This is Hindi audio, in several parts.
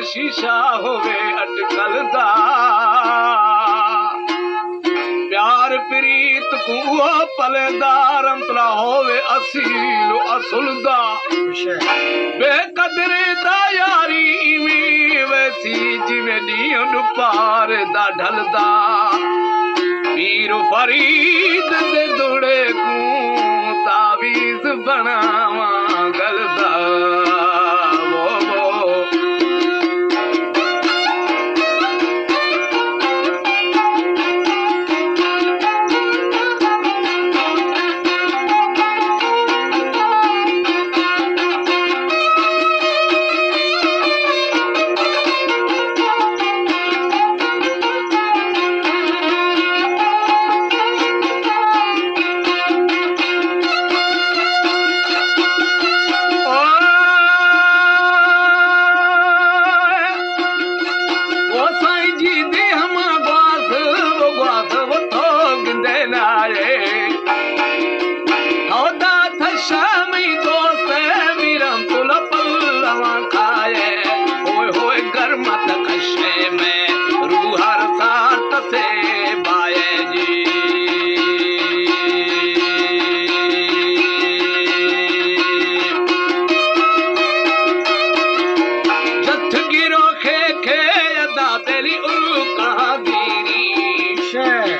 शीशा होवे अटकल दा प्यार प्रीत को पलेदार अंतरा होवे असील असुल दा बेकदरे दा यारी इवी वैसी जिवे नींद पार दा ढलदा पीर फरीद दे दुड़े को तावीज बनावा गलदा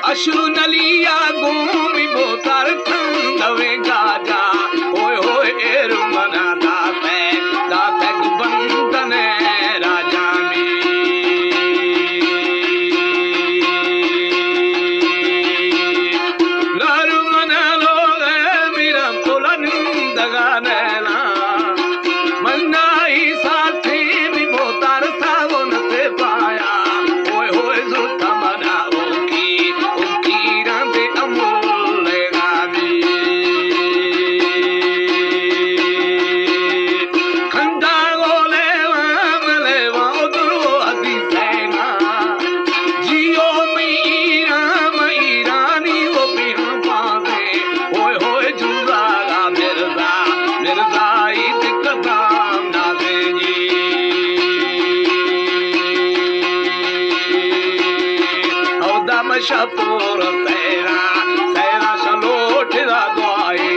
अश्रु नलिया घूमी बोतार ठंडवे गाजा ओए होए एर मना दाते बंदन राजा में लर मना लो मेरा तोला निंदगा नैना मन्नाई साथी भी बोतार सावो न से पाया ओए होए जुता मना शतोर तेरा सलोट दुआए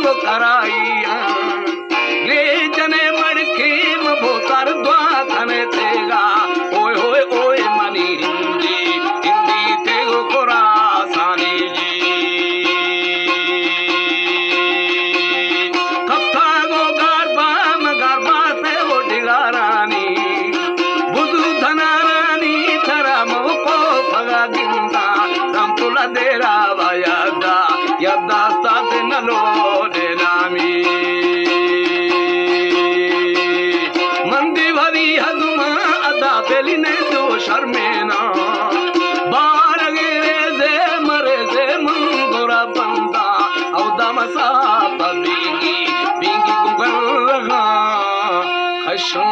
वो कराइया ले जने मड़के मभोतार द्वा थने तेगा ओए होए ओए मनी हिंदी हिंदी तेगो खुरासानी जी कप्ता गो गारबा ते वो डिगारानी बुदु धनारानी थरा मोको फगा गिंदा रम तुला देरा वायादा यद्दा साथ नलो दे नामी मंदी भरी हदुमा अदा पेली ने तो शर्मेना बार गिरे से मरे से मंगोरा बंदा औदम सा बिंगी बिंगी गुगल लगा खशों